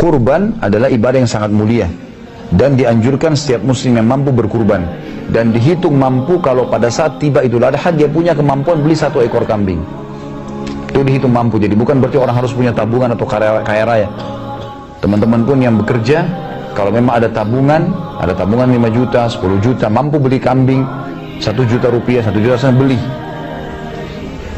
Kurban adalah ibadah yang sangat mulia dan dianjurkan setiap muslim yang mampu berkurban, dan dihitung mampu kalau pada saat tiba Idul Adha dia punya kemampuan beli 1 ekor kambing. Itu dihitung mampu, jadi bukan berarti orang harus punya tabungan atau kaya raya. Teman-teman pun yang bekerja, kalau memang ada tabungan 5 juta, 10 juta, mampu beli kambing 1 juta rupiah, 1 juta saya beli.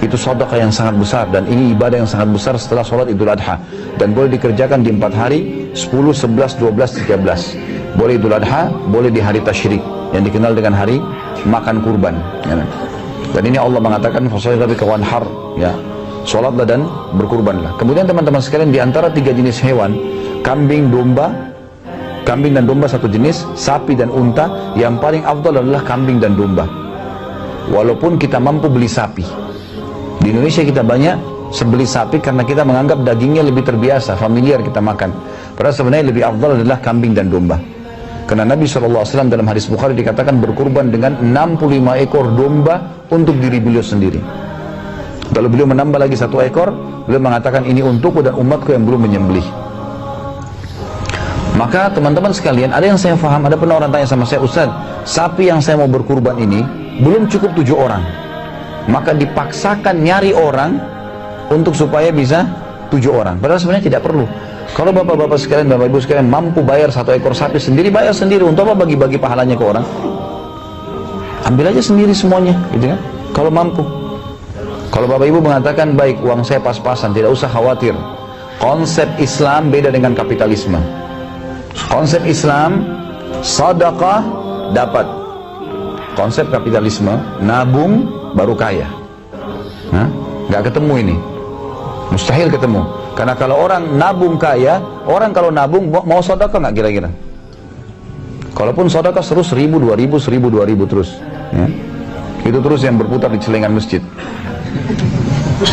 Itu sedekah yang sangat besar, dan ini ibadah yang sangat besar setelah sholat Idul Adha, dan boleh dikerjakan di 4 hari, 10, 11, 12, 13. Boleh Idul Adha, boleh di hari tasyrik yang dikenal dengan hari makan kurban, ya. Dan ini Allah mengatakan fasholli rabbika wanhar, ya, sholatlah dan berkurbanlah. Kemudian teman-teman sekalian, di antara 3 jenis hewan, kambing dan domba satu jenis, sapi dan unta, yang paling afdal adalah kambing dan domba. Walaupun kita mampu beli sapi, di Indonesia kita banyak sebeli sapi karena kita menganggap dagingnya lebih terbiasa, familiar kita makan. Padahal sebenarnya lebih afdal adalah kambing dan domba. Karena Nabi SAW dalam hadis Bukhari dikatakan berkurban dengan 65 ekor domba untuk diri beliau sendiri. Lalu beliau menambah lagi 1 ekor, beliau mengatakan ini untukku dan umatku yang belum menyembelih. Maka teman-teman sekalian, ada yang saya faham, ada pernah orang tanya sama saya, Ustaz, sapi yang saya mau berkurban ini belum cukup 7 orang. Maka dipaksakan nyari orang untuk supaya bisa 7 orang. Padahal sebenarnya tidak perlu. Kalau bapak-bapak sekalian, bapak ibu sekalian mampu bayar 1 ekor sapi sendiri, bayar sendiri. Untuk apa bagi-bagi pahalanya ke orang? Ambil aja sendiri semuanya, gitu kan? Kalau mampu. Kalau bapak ibu mengatakan, baik, uang saya pas-pasan, tidak usah khawatir. Konsep Islam beda dengan kapitalisme. Konsep Islam, sedekah dapat. Konsep kapitalisme, nabung baru kaya. Nggak ketemu ini. Mustahil ketemu. Karena kalau orang nabung kaya, orang kalau nabung mau sedekah nggak kira-kira? Kalaupun sedekah terus 1.000, 2.000, 1.000, 2.000 terus, ya. Itu terus yang berputar di celengan masjid.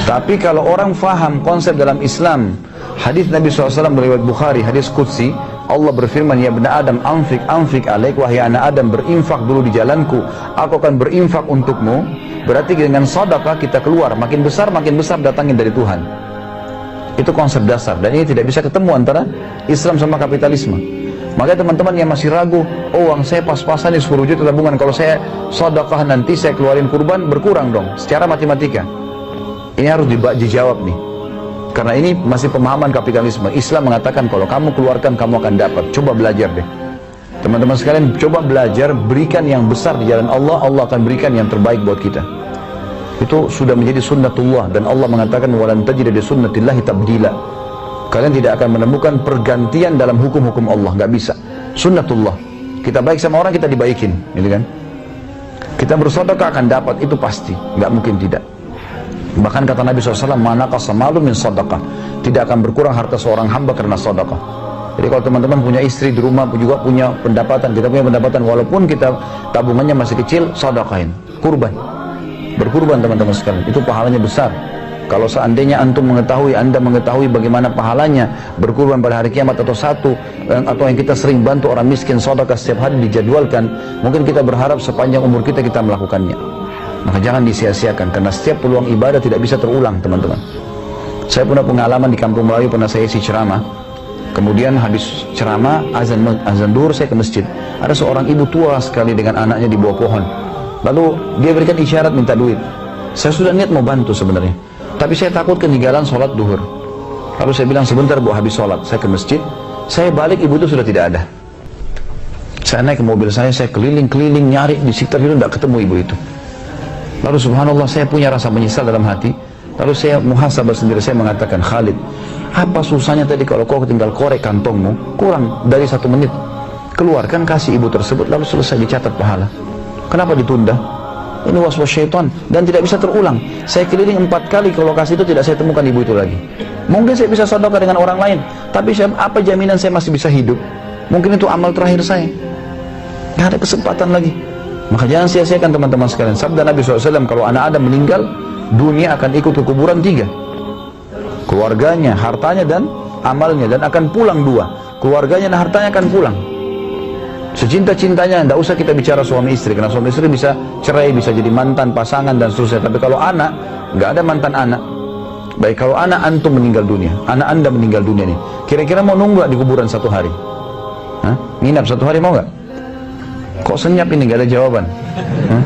Tapi kalau orang faham konsep dalam Islam, hadis Nabi SAW riwayat Bukhari, hadis Qudsi, Allah berfirman, ya bena Adam, anfik alaik, wahai anak Adam, berinfak dulu di jalanku, aku akan berinfak untukmu. Berarti dengan sedekah kita keluar, makin besar datangin dari Tuhan. Itu konsep dasar, dan ini tidak bisa ketemu antara Islam sama kapitalisme. Makanya teman-teman yang masih ragu, oh uang saya pas-pasan di 10 juta tabungan, kalau saya sedekah nanti saya keluarin kurban, berkurang dong secara matematika. Ini harus dijawab nih, karena ini masih pemahaman kapitalisme. Islam mengatakan kalau kamu keluarkan kamu akan dapat. Coba belajar deh teman-teman sekalian, coba belajar, berikan yang besar di jalan Allah, Allah akan berikan yang terbaik buat kita. Itu sudah menjadi sunnatullah, dan Allah mengatakan walan tajida li sunnatillahi tabdila. Kalian tidak akan menemukan pergantian dalam hukum-hukum Allah, nggak bisa. Sunnatullah. Kita baik sama orang, kita dibaikin, gitu kan? Kita bersedekah akan dapat, itu pasti, nggak mungkin tidak. Bahkan kata Nabi SAW, manaqasa malu min sedekah, tidak akan berkurang harta seorang hamba karena sedekah. Jadi kalau teman-teman punya istri di rumah juga punya pendapatan, kita punya pendapatan, walaupun kita tabungannya masih kecil, sedekahin, kurban. Berkurban teman-teman sekalian, itu pahalanya besar. Kalau seandainya anda mengetahui bagaimana pahalanya berkurban pada hari kiamat, atau yang kita sering bantu orang miskin, sedekah setiap hari dijadwalkan, mungkin kita berharap sepanjang umur kita melakukannya. Maka jangan disia-siakan, karena setiap peluang ibadah tidak bisa terulang teman-teman. Saya punya pengalaman di Kampung Melayu, pernah saya isi ceramah. Kemudian habis ceramah, azan duhur, saya ke masjid. Ada seorang ibu tua sekali dengan anaknya di bawah pohon. Lalu dia berikan isyarat minta duit. Saya sudah niat mau bantu sebenarnya, tapi saya takut ketinggalan sholat duhur. Lalu saya bilang sebentar bu, habis sholat saya ke masjid. Saya balik, ibu itu sudah tidak ada. Saya naik ke mobil saya keliling-keliling nyari di sekitar itu, tidak ketemu ibu itu. Lalu subhanallah, saya punya rasa menyesal dalam hati. Lalu saya muhasabah sendiri, saya mengatakan, Khalid, apa susahnya tadi kalau kau tinggal korek kantongmu kurang dari 1 menit, keluarkan kasih ibu tersebut, lalu selesai, dicatat pahala. Kenapa ditunda? Ini waswas syaitan dan tidak bisa terulang. Saya keliling 4 kali ke lokasi itu, tidak saya temukan ibu itu lagi. Mungkin saya bisa sedekah dengan orang lain, tapi apa jaminan saya masih bisa hidup? Mungkin itu amal terakhir saya, nggak ada kesempatan lagi. Maka jangan sia-siakan teman-teman sekalian. Sabda Nabi SAW, kalau anak Adam meninggal, dunia akan ikut ke kuburan 3. Keluarganya, hartanya, dan amalnya. Dan akan pulang 2. Keluarganya dan hartanya akan pulang. Secinta-cintanya, tidak usah kita bicara suami istri, karena suami istri bisa cerai, bisa jadi mantan pasangan dan seterusnya. Tapi kalau anak, nggak ada mantan anak. Baik, kalau anak antum meninggal dunia, anak anda meninggal dunia nih, kira-kira mau nunggu di kuburan 1 hari? Hah? Nginap 1 hari mau nggak? Kok senyap ini, nggak ada jawaban? Hah?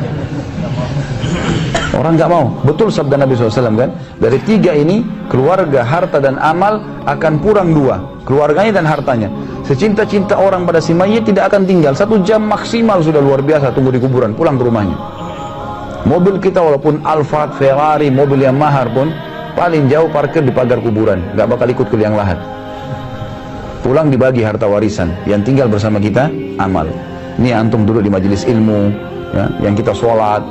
Orang nggak mau. Betul sabda Nabi SAW kan? Dari 3 ini, keluarga, harta, dan amal akan kurang 2. Keluarganya dan hartanya. Secinta-cinta orang pada si mayit tidak akan tinggal. 1 jam maksimal sudah luar biasa tunggu di kuburan, pulang ke rumahnya. Mobil kita walaupun Alphard, Ferrari, mobil yang mahal pun, paling jauh parkir di pagar kuburan, nggak bakal ikut ke liang lahat. Pulang dibagi harta warisan, yang tinggal bersama kita amal. Ini antum duduk di majelis ilmu, ya, yang kita sholat.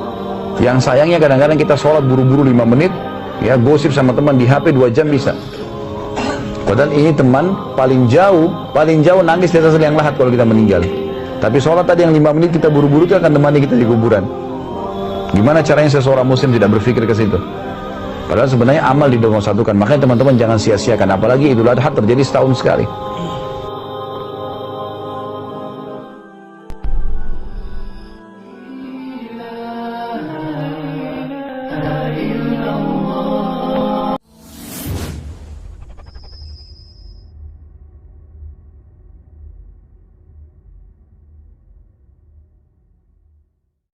Yang sayangnya kadang-kadang kita sholat buru-buru 5 menit, ya gosip sama teman di HP 2 jam bisa. Padahal ini teman paling jauh nangis di atas liang lahat kalau kita meninggal. Tapi sholat tadi yang 5 menit kita buru-buru itu akan temani kita di kuburan. Gimana caranya seseorang muslim tidak berpikir ke situ? Padahal sebenarnya amal dinomor satukan. Makanya teman-teman jangan sia-siakan. Apalagi Idul Adha terjadi setahun sekali.